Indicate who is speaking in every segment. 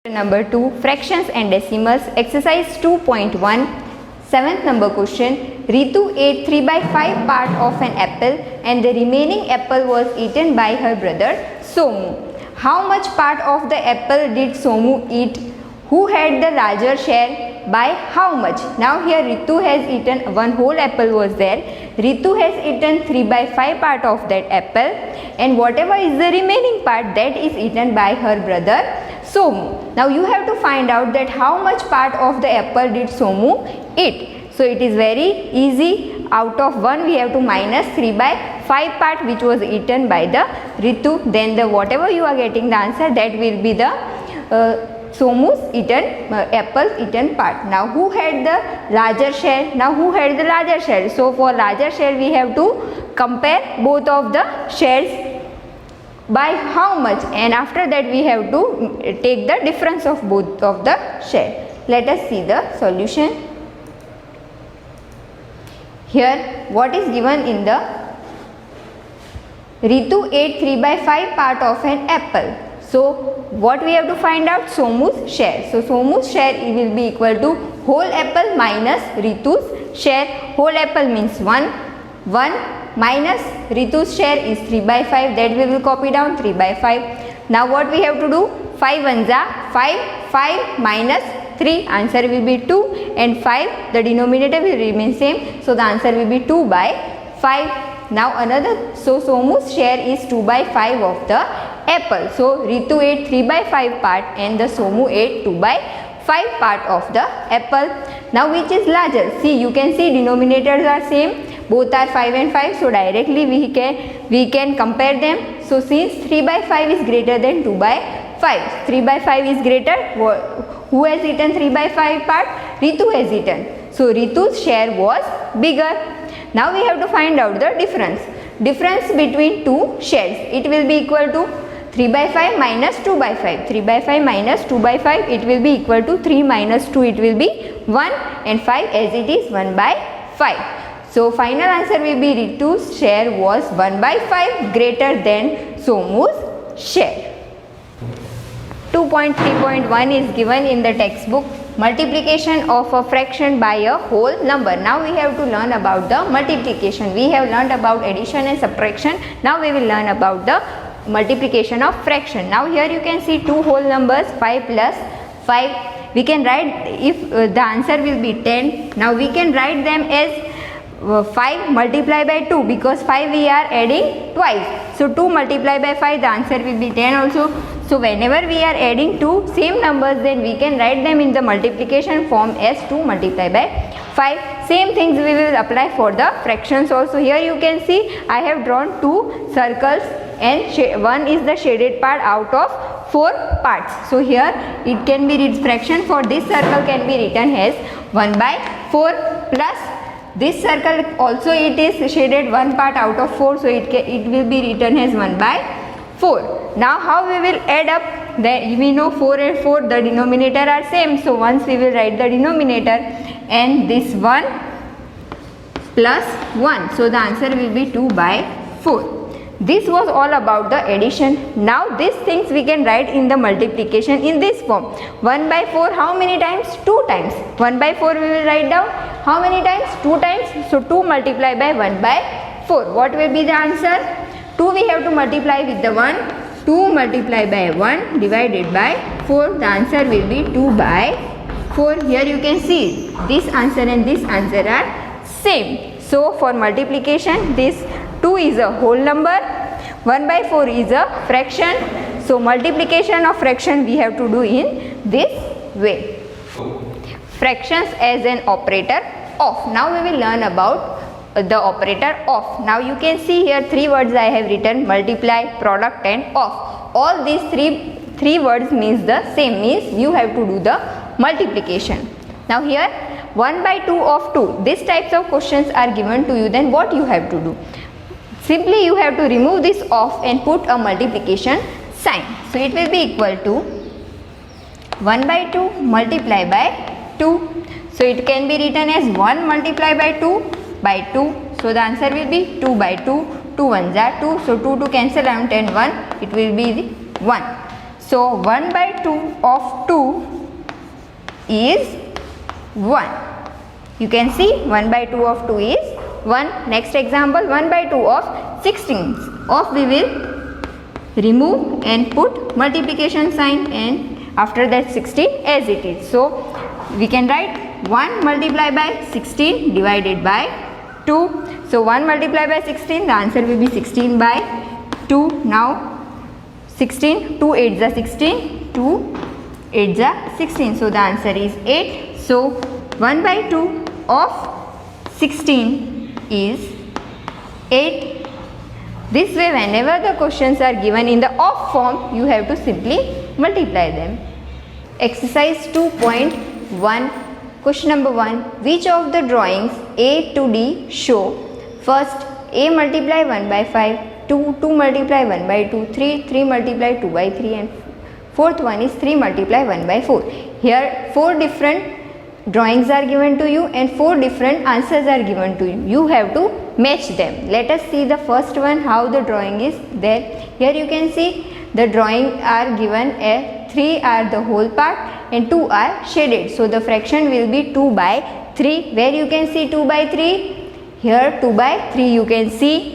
Speaker 1: Number 2, fractions and decimals, exercise 2.1, 7th number question. Ritu ate 3 by 5 part of an apple and the remaining apple was eaten by her brother Somu. How much part of the apple did Somu eat? Who had the larger share? By how much? Now here Ritu has eaten, one whole apple was there. Ritu has eaten 3 by 5 part of that apple, and whatever is the remaining part, that is eaten by her brother Somu. Now you have to find out that how much part of the apple did Somu eat. So it is very easy. Out of 1 we have to minus 3 by 5 part which was eaten by the Ritu. Then the whatever you are getting the answer, that will be the Somu's eaten apple eaten part. Now who had the larger share? Now who had the larger share? So for larger share we have to compare both of the shares by how much, and after that we have to take the difference of both of the share. Let us see the solution. Here what is given in the Ritu ate 3 by 5 part of an apple. So what we have to find out? Somu's share. So Somu's share will be equal to whole apple minus Ritu's share. Whole apple means 1 minus Ritu's share is 3 by 5, that we will copy down 3 by 5. Now what we have to do? 5 ones are 5 minus 3, answer will be 2, and 5 the denominator will remain same, so the answer will be 2 by 5. Now another, so Somu's share is 2 by 5 of the apple. So Ritu ate 3 by 5 part and the Somu ate 2 by 5 part of the apple. Now which is larger? See, you can see denominators are same, both are 5 and 5, so directly we can compare them. So since 3 by 5 is greater than 2 by 5, 3 by 5 is greater, who has eaten 3 by 5 part? Ritu has eaten. So Ritu's share was bigger. Now we have to find out the difference between two shares. It will be equal to 3 by 5 minus 2 by 5. 3 by 5 minus 2 by 5, it will be equal to 3 minus 2, it will be 1, and 5 as it is 1 by 5. So final answer will be Ritu's share was 1 by 5 greater than Somu's share. 2.3.1 is given in the textbook. Multiplication of a fraction by a whole number. Now we have to learn about the multiplication. We have learned about addition and subtraction. Now we will learn about the multiplication of fraction. Now here you can see two whole numbers, 5 plus 5. We can write, if the answer will be 10. Now we can write them as 5 multiplied by 2, because 5 we are adding twice. So 2 multiplied by 5, the answer will be 10 also. So whenever we are adding two same numbers, then we can write them in the multiplication form as 2 multiplied by 5. Same things we will apply for the fractions also. Here you can see I have drawn two circles, and one is the shaded part out of 4 parts. So here it can be fraction for this circle can be written as 1 by 4 plus this circle also it is shaded one part out of 4, so it will be written as 1 by 4. Now how we will add up? We know 4 and 4 the denominator are same, so once we will write the denominator, and this 1 plus 1, so the answer will be 2 by 4. This was all about the addition. Now these things we can write in the multiplication in this form. 1 by 4 how many times? 2 times. 1 by 4 we will write down how many times? 2 times. So 2 multiplied by 1 by 4. What will be the answer? 2 we have to multiply with the 1. 2 multiplied by 1 divided by 4. The answer will be 2 by 4. Here you can see this answer and this answer are same. So for multiplication, this 2 is a whole number, 1 by 4 is a fraction. So multiplication of fraction we have to do in this way. Fractions as an operator of. Now we will learn about the operator of. Now you can see here 3 words I have written: multiply, product and of. All these three words means the same, means you have to do the multiplication. Now here 1 by 2 of 2. These types of questions are given to you, then what you have to do? Simply you have to remove this off and put a multiplication sign. So it will be equal to 1 by 2 multiplied by 2. So it can be written as 1 multiplied by 2 by 2. So the answer will be 2 by 2. 2 ones are 2. So 2 to cancel out and 1, it will be 1. So 1 by 2 of 2 is 1. You can see 1 by 2 of 2 is 1. Next example, 1 by 2 of 16. Of we will remove and put multiplication sign, and after that 16 as it is. So we can write 1 multiplied by 16 divided by 2. So 1 multiplied by 16, the answer will be 16 by 2. Now 16, 2 8s are 16, 2 8s are 16. So the answer is 8. So 1 by 2 of 16 is 8. This way, whenever the questions are given in the off form, you have to simply multiply them. Exercise 2.1. Question number 1. Which of the drawings A to D show first A multiply 1 by 5, 2 multiply 1 by 2, 3 multiply 2 by 3, and fourth one is 3 multiply 1 by 4. Here 4 different drawings are given to you and 4 different answers are given to you. You have to match them. Let us see the first one, how the drawing is there. Here you can see the drawing are given as 3 are the whole part and 2 are shaded. So the fraction will be 2 by 3. Where you can see 2 by 3? Here 2 by 3 you can see.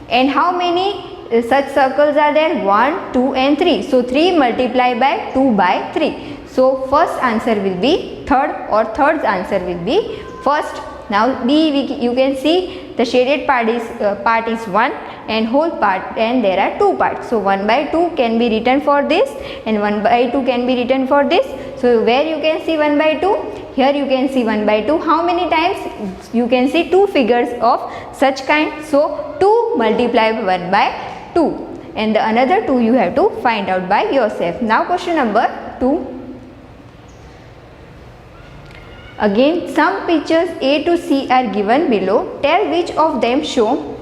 Speaker 1: And how many such circles are there? 1, 2 and 3. So 3 multiplied by 2 by 3. So first answer will be third, or third answer will be first. Now B, you can see the shaded part is 1 and whole part, and there are 2 parts. So 1 by 2 can be written for this and 1 by 2 can be written for this. So where you can see 1 by 2? Here you can see 1 by 2. How many times? You can see 2 figures of such kind. So 2 multiplied by 1 by 2, and the another 2 you have to find out by yourself. Now question number 2. Again, some pictures A to C are given below. Tell which of them show.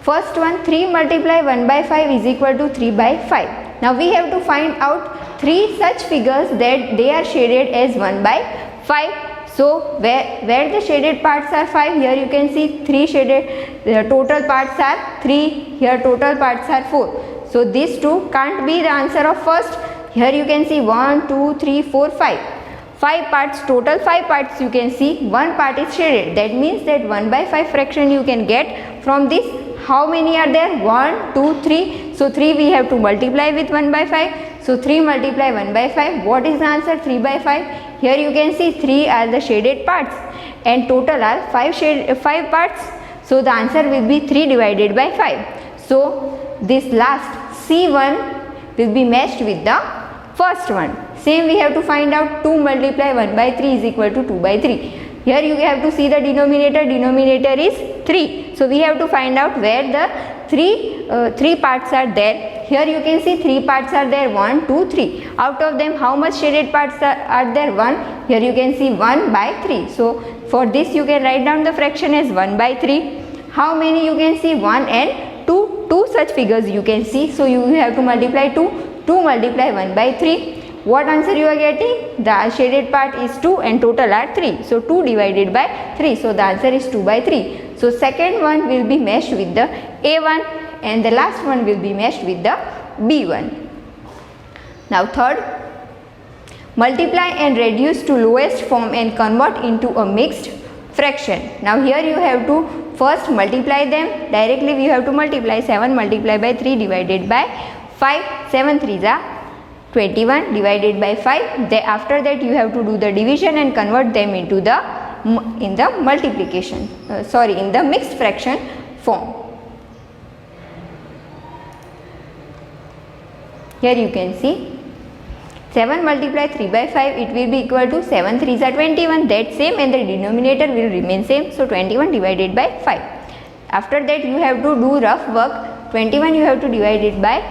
Speaker 1: First one, 3 multiply 1 by 5 is equal to 3 by 5. Now we have to find out 3 such figures that they are shaded as 1 by 5. So where the shaded parts are 5, here you can see 3 shaded, the total parts are 3, here total parts are 4. So these 2 can't be the answer of first. Here you can see 1, 2, 3, 4, 5. 5 parts, total 5 parts you can see, 1 part is shaded. That means that 1 by 5 fraction you can get from this. How many are there? 1, 2, 3. So 3 we have to multiply with 1 by 5. So 3 multiply 1 by 5. What is the answer? 3 by 5. Here you can see 3 are the shaded parts and total are 5 parts. So the answer will be 3 divided by 5. So this last C1 will be matched with the first one. Same we have to find out 2 multiply 1 by 3 is equal to 2 by 3. Here you have to see the denominator is 3. So we have to find out where the 3 parts are there. Here you can see 3 parts are there, 1, 2, 3. Out of them how much shaded parts are there? 1. Here you can see 1 by 3. So for this you can write down the fraction as 1 by 3. How many you can see? 1 and 2. 2 such figures you can see. So you have to multiply 2. 2 multiply 1 by 3. What answer you are getting? The shaded part is 2 and total are 3. So 2 divided by 3. So the answer is 2 by 3. So second one will be meshed with the A1 and the last one will be meshed with the B1. Now third, multiply and reduce to lowest form and convert into a mixed fraction. Now here you have to first multiply them. Directly we have to multiply 7 multiplied by 3 divided by 5. 7 3s are 21 divided by 5. After that you have to do the division and convert them into the multiplication, in the mixed fraction form. Here you can see 7 multiply 3 by 5, it will be equal to 7 3s are 21, that same, and the denominator will remain same. So 21 divided by 5. After that you have to do rough work. 21 you have to divide it by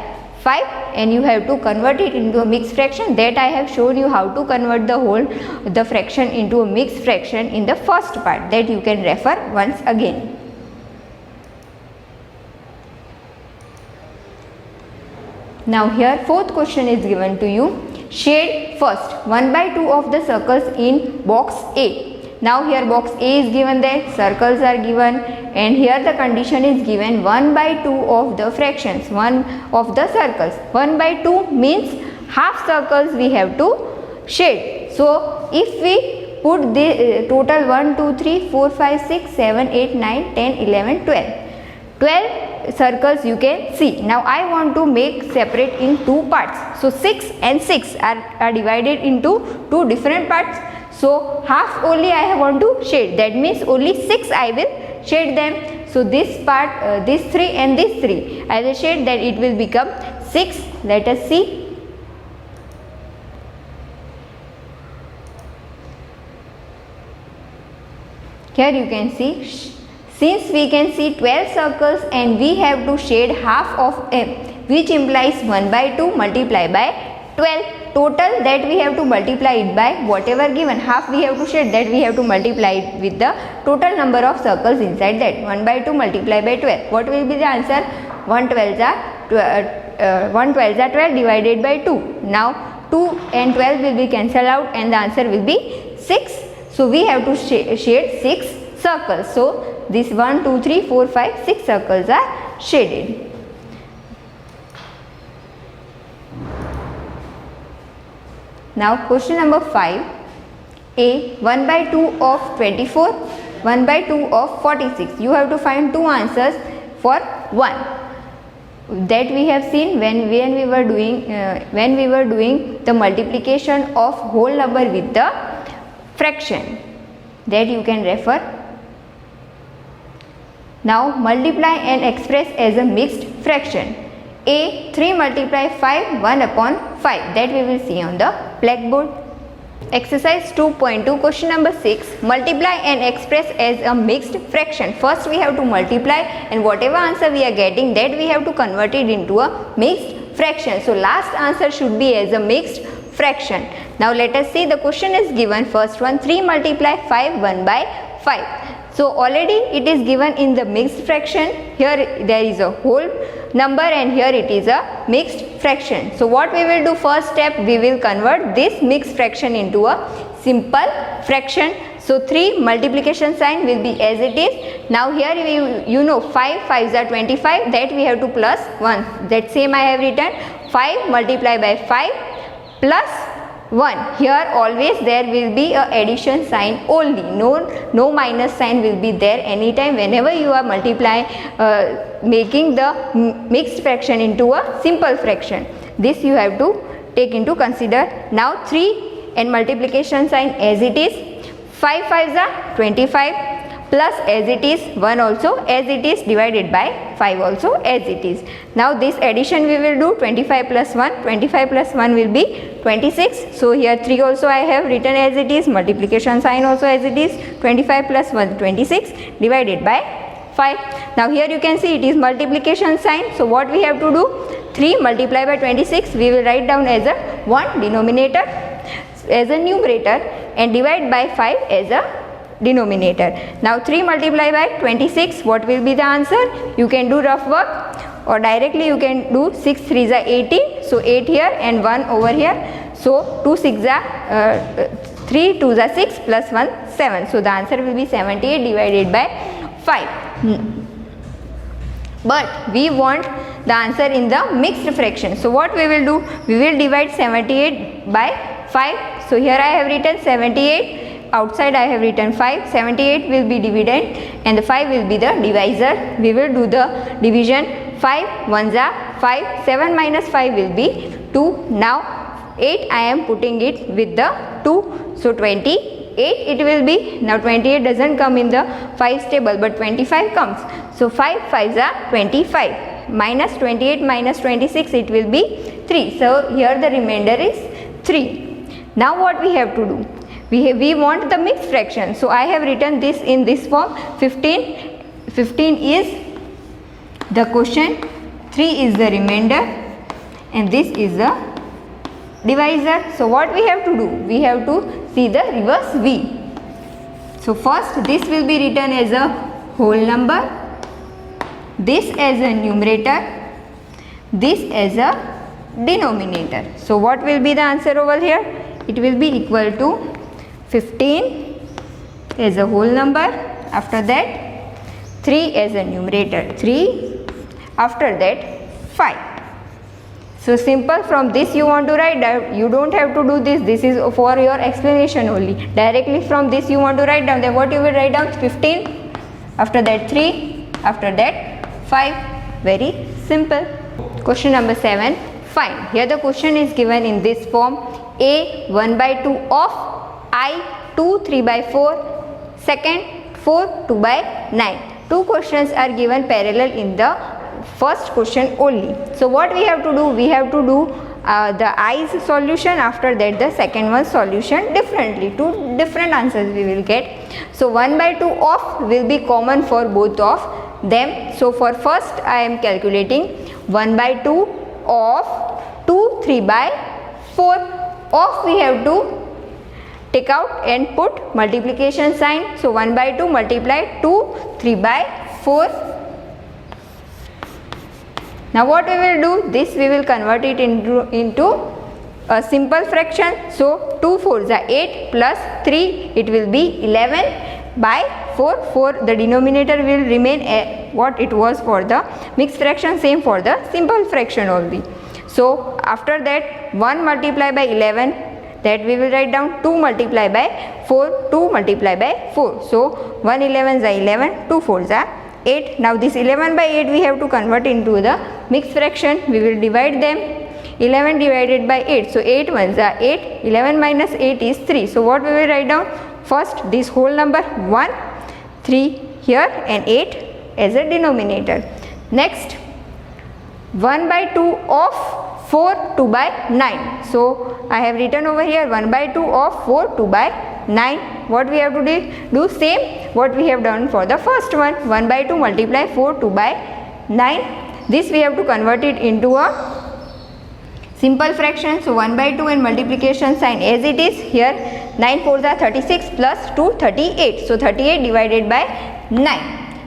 Speaker 1: 5 and you have to convert it into a mixed fraction. That I have shown you how to convert the fraction into a mixed fraction in the first part, that you can refer once again. Now here fourth question is given to you. Shade first 1 by 2 of the circles in box A. Now here box A is given there, circles are given, and here the condition is given 1 by 2 of the fractions, 1 of the circles. 1 by 2 means half circles we have to shade. So if we put the total 1, 2, 3, 4, 5, 6, 7, 8, 9, 10, 11, 12 circles you can see. Now I want to make separate in two parts. So 6 and 6 are divided into two different parts. So half only I want to shade. That means only 6 I will shade them. So this part, this 3 and this 3 I will shade, that it will become 6. Let us see. Here you can see, since we can see 12 circles and we have to shade half of m, which implies 1 by 2 multiplied by 12. Total that we have to multiply it by whatever given, half we have to shade, that we have to multiply it with the total number of circles inside that. 1 by 2 multiplied by 12. What will be the answer? 1 12s are 12 divided by 2. Now 2 and 12 will be cancelled out and the answer will be 6. So we have to shade 6 circles. So this 1, 2, 3, 4, 5, 6 circles are shaded. Now question number 5. A 1 by 2 of 24, 1 by 2 of 46. You have to find two answers for 1. That we have seen when we were doing the multiplication of whole number with the fraction. That you can refer. Now multiply and express as a mixed fraction. A 3 multiply 5, 1 upon 5. That we will see on the blackboard. Exercise 2.2, question number 6. Multiply and express as a mixed fraction. First we have to multiply and whatever answer we are getting, that we have to convert it into a mixed fraction. So last answer should be as a mixed fraction. Now let us see, the question is given. First one, 3 multiply 5, 1 by 5. So already it is given in the mixed fraction. Here there is a whole number and here it is a mixed fraction. So what we will do, first step, we will convert this mixed fraction into a simple fraction. So 3 multiplication sign will be as it is. Now here you know 5 5s are 25, that we have to plus 1. That same I have written, 5 multiplied by 5 plus 1. Here always there will be a addition sign only, no minus sign will be there anytime whenever you are multiplying, making the mixed fraction into a simple fraction. This you have to take into consider. Now 3 and multiplication sign as it is, 5 5s are 25 plus as it is, 1 also as it is, divided by 5 also as it is. Now this addition we will do, 25 plus 1, 25 plus 1 will be 26. So here 3 also I have written as it is, multiplication sign also as it is, 25 plus 1 26 divided by 5. Now here you can see it is multiplication sign. So what we have to do, 3 multiplied by 26 we will write down as a 1 denominator as a numerator and divide by 5 as a denominator. Now 3 multiplied by 26, what will be the answer? You can do rough work or directly you can do 6 3s are 18. So 8 here and 1 over here. So 2 6 are 3 2s are 6 plus 1 7. So the answer will be 78 divided by 5. But we want the answer in the mixed fraction. So what we will do? We will divide 78 by 5. So here I have written 78. Outside I have written 5. 78 will be dividend and the 5 will be the divisor. We will do the division. 5 1s are 5. 7 minus 5 will be 2. Now 8 I am putting it with the 2. So 28 it will be. Now 28 doesn't come in the 5's table but 25 comes. So 5 5s are 25. Minus 28 minus 26 it will be 3. So here the remainder is 3. Now what we have to do? We want the mixed fraction. So I have written this in this form. 15 is the quotient, 3 is the remainder and this is the divisor. So what we have to do? We have to see the reverse V. So first this will be written as a whole number, this as a numerator, this as a denominator. So what will be the answer over here? It will be equal to 15 as a whole number, after that 3 as a numerator 3, after that 5. So simple, from this you want to write down, you don't have to do this, this is for your explanation only. Directly from this you want to write down, then what you will write down? 15, after that 3, after that 5. Very simple. Question number 7, find. Here the question is given in this form: A 1/2 of I 2 3/4, second 4 2/9. Two questions are given parallel in the first question only. So what we have to do? We have to do the I's solution, after that the second one solution differently. Two different answers we will get. So 1/2 of will be common for both of them. So for first I am calculating 1/2 of 2 3/4. Of we have to take out and put multiplication sign. So 1/2 multiply 2 3/4. Now what we will do? This we will convert it into a simple fraction. So 2 4s are 8 plus 3, it will be 11/4. 4, the denominator will remain what it was for the mixed fraction, same for the simple fraction only. So after that 1 multiply by 11, that we will write down 2 multiply by 4, 2 multiply by 4. So 1 11s are 11, 2 4s are 8. Now this 11/8 we have to convert into the mixed fraction. We will divide them. 11 divided by 8. So 8 1s are 8. 11 minus 8 is 3. So what we will write down? First this whole number 1, 3 here and 8 as a denominator. Next 1/2 of 4 2/9. So I have written over here 1/2 of 4 2/9. What we have to do? Same what we have done for the first one. 1/2 multiply 4 2/9. This we have to convert it into a simple fraction. So 1/2 and multiplication sign as it is here. 9 4s are 36 plus 2 38. So 38 divided by 9.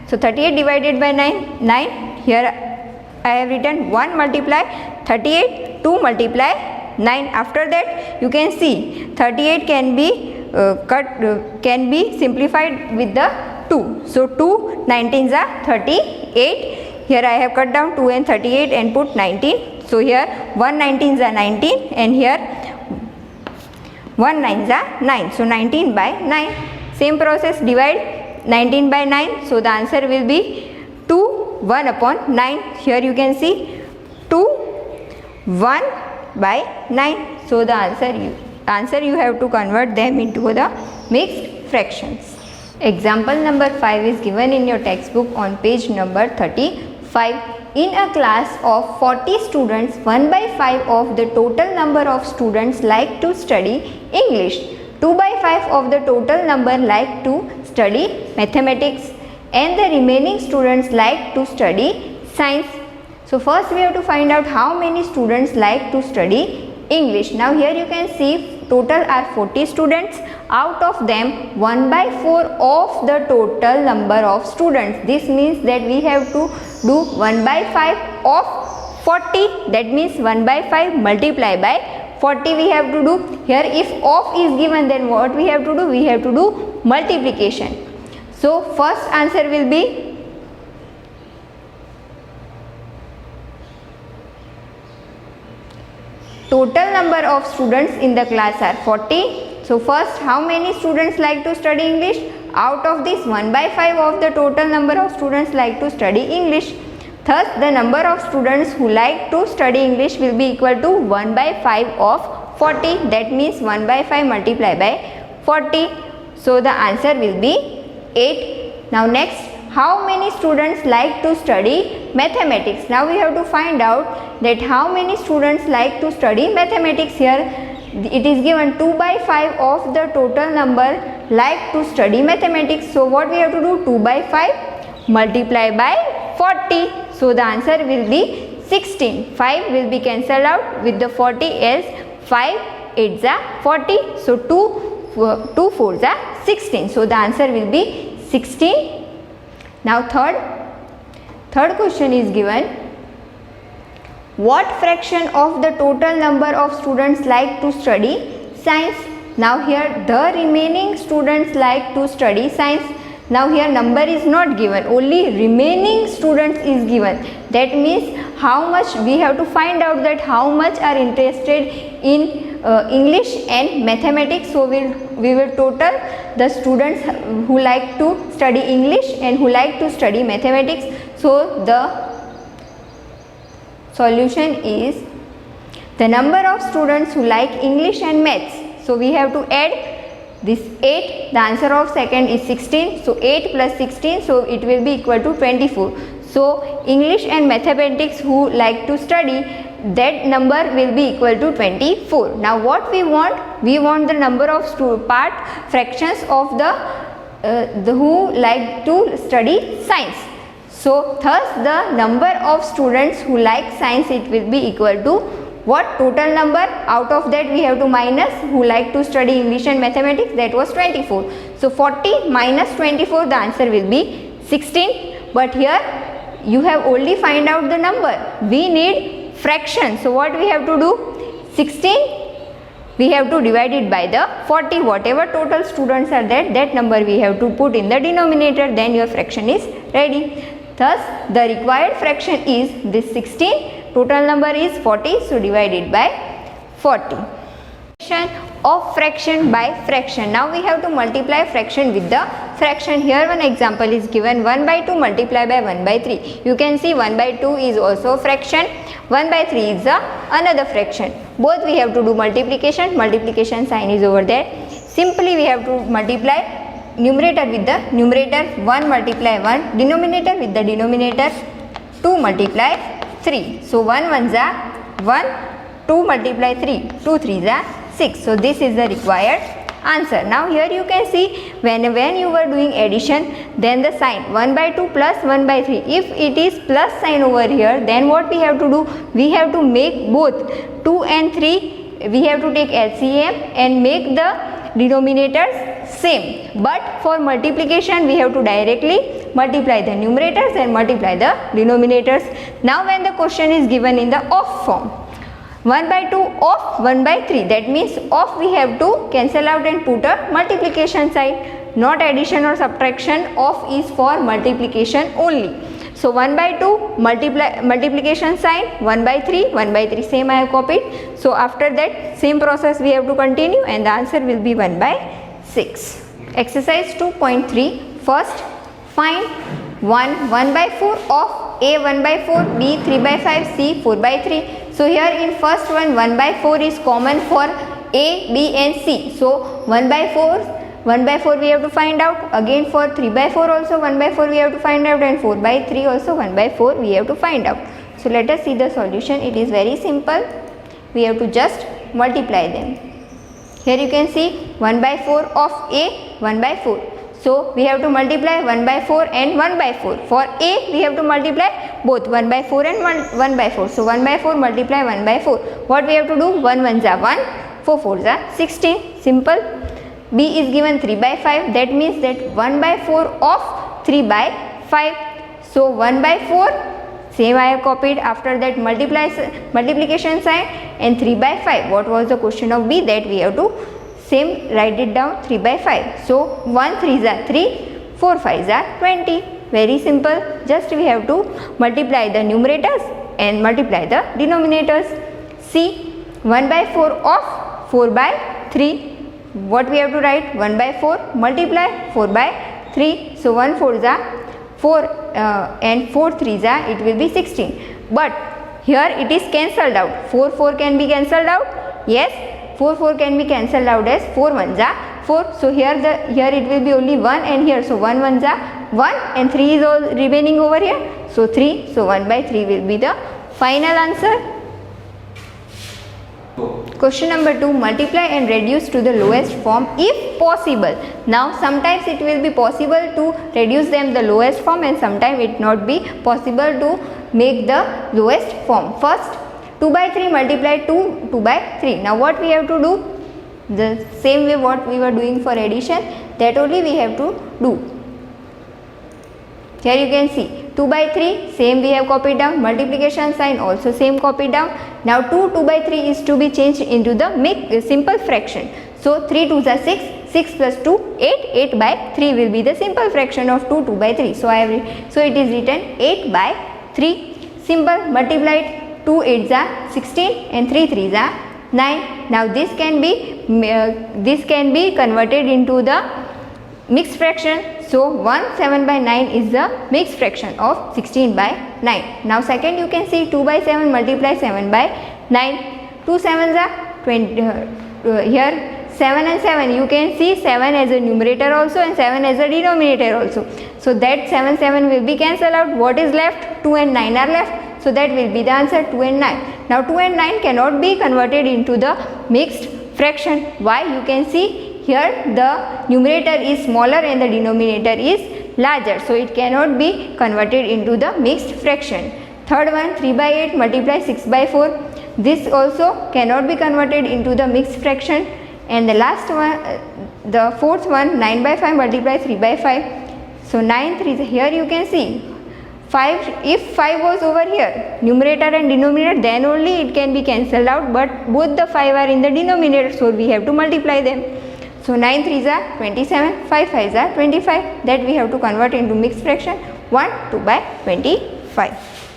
Speaker 1: So 38 divided by 9. Here I have written 1 multiply 38, 2 multiply 9. After that you can see 38 can be can be simplified with the 2. So 2 19s are 38. Here I have cut down 2 and 38 and put 19. So here 1 19s are 19 and here 1 9s are 9. So 19/9. Same process, divide 19/9. So the answer will be 2 1/9. Here you can see 2 1/9. So the answer you have to convert them into the mixed fractions. Example number 5 is given in your textbook on page number 35. In a class of 40 students, 1/5 of the total number of students like to study English, 2/5 of the total number like to study mathematics, and the remaining students like to study science. So first we have to find out how many students like to study English. Now here you can see total are 40 students. Out of them 1/4 of the total number of students. This means that we have to do 1/5 of 40. That means 1/5 multiply by 40 we have to do. Here if of is given, then what we have to do? We have to do multiplication. So first answer will be total number of students in the class are 40. So first, how many students like to study English? Out of this 1/5 of the total number of students like to study English. Thus the number of students who like to study English will be equal to 1/5 of 40. That means 1/5 multiplied by 40. So the answer will be 8. Now next, how many students like to study mathematics? Now we have to find out that how many students like to study mathematics. Here it is given 2/5 of the total number like to study mathematics. So what we have to do? 2/5 multiply by 40. So the answer will be 16. 5 will be cancelled out with the 40 as 5 8s are 40. So 2 4s are 16. So the answer will be 16. Now third question is given. What fraction of the total number of students like to study science? Now here the remaining students like to study science. Now here number is not given, only remaining students is given. That means how much we have to find out, that how much are interested in English and mathematics. So we will total the students who like to study English and who like to study mathematics. So the solution is the number of students who like English and maths. So we have to add this 8, the answer of second is 16. So 8 plus 16, so it will be equal to 24. So English and mathematics who like to study, that number will be equal to 24. Now what we want? We want the number of fractions of the who like to study science. So thus the number of students who like science, it will be equal to what? Total number. Out of that we have to minus who like to study English and mathematics, that was 24. So 40 minus 24, the answer will be 16. But here you have only find out the number. We need fraction. So what we have to do? 16 we have to divide it by the 40. Whatever total students are there, that number we have to put in the denominator, then your fraction is ready. Thus the required fraction is this 16. Total number is 40, so divide it by 40. Of fraction by fraction. Now we have to multiply fraction with the fraction. Here one example is given, 1 by 2 multiply by 1 by 3. You can see 1 by 2 is also fraction, 1 by 3 is another fraction. Both we have to do multiplication. Multiplication sign is over there. Simply we have to multiply numerator with the numerator, 1 multiply 1, denominator with the denominator, 2 multiply 3. So 1 1s are 1, 2 multiply 3, 2 3s are 6. So this is the required answer. Now here you can see when you were doing addition, then the sign 1 by 2 plus 1 by 3. If it is plus sign over here, then what we have to do? We have to make both 2 and 3, we have to take LCM and make the denominators same. But for multiplication we have to directly multiply the numerators and multiply the denominators. Now when the question is given in the of form, 1 by 2 of 1 by 3, that means of we have to cancel out and put a multiplication side, not addition or subtraction. Of is for multiplication only. So 1 by 2 multiplication sign, 1 by 3 same I have copied. So after that same process we have to continue and the answer will be 1 by 6. Exercise 2.3. First find 1 by 4 of A 1 by 4, B 3 by 5, C 4 by 3. So here in first one 1 by 4 is common for A, B and C. So 1 by 4 we have to find out. Again for 3 by 4 also 1 by 4 we have to find out, and 4 by 3 also 1 by 4 we have to find out. So let us see the solution. It is very simple. We have to just multiply them. Here you can see 1 by 4 of A, 1 by 4. So we have to multiply 1 by 4 and 1 by 4. For A we have to multiply both 1 by 4 and 1 by 4. So 1 by 4 multiply 1 by 4. What we have to do? 1 1s are 1, 4 4s are 16. Simple. B is given 3 by 5. That means that 1 by 4 of 3 by 5. So 1 by 4 same I have copied. After that multiplication sign and 3 by 5. What was the question of B? That we have to same write it down, 3 by 5. So 1 3s are 3, 4 5s are 20. Very simple. Just we have to multiply the numerators and multiply the denominators. C 1 by 4 of 4 by 3. What we have to write? 1 by 4 multiply 4 by 3. So 1 4s are 4 and 4 3s are, it will be 16. But here it is cancelled out. 4 4 can be cancelled out. Yes, 4 4 can be cancelled out as 4 1s are 4. So here it will be only 1 and here. So 1 1s are 1 and 3 is all remaining over here. So 3. So 1 by 3 will be the final answer. Question number 2. Multiply and reduce to the lowest form if possible. Now sometimes it will be possible to reduce them the lowest form and sometimes it not be possible to make the lowest form. First 2 by 3 multiply 2 by 3. Now what we have to do? The same way what we were doing for addition, that only we have to do. Here you can see 2 by 3 same we have copied down, multiplication sign also same copied down. Now 2 by 3 is to be changed into the simple fraction. So 3 2s are 6, 6 plus 2, 8. 8 by 3 will be the simple fraction of 2, 2 by 3. So it is written 8 by 3. Simple, multiplied. 2 8s are 16 and 3 3s are 9. Now this can be converted into the mixed fraction. So 1 7 by 9 is the mixed fraction of 16 by 9. Now second, you can see 2 by 7 multiply 7 by 9. 2 7s are 20. Here 7 and 7, you can see 7 as a numerator also and 7 as a denominator also. So that 7 7 will be cancelled out. What is left? 2 and 9 are left. So that will be the answer, 2 and 9. Now 2 and 9 cannot be converted into the mixed fraction. Why? You can see here the numerator is smaller and the denominator is larger. So it cannot be converted into the mixed fraction. Third one, 3 by 8 multiply 6 by 4. This also cannot be converted into the mixed fraction. And the last one, the fourth one, 9 by 5 multiply 3 by 5. So 9 3, here you can see 5, if 5 was over here, numerator and denominator, then only it can be cancelled out, but both the 5 are in the denominator, so we have to multiply them. So 9 3s are 27, 5 5s are 25, that we have to convert into mixed fraction, 1 2 by 25.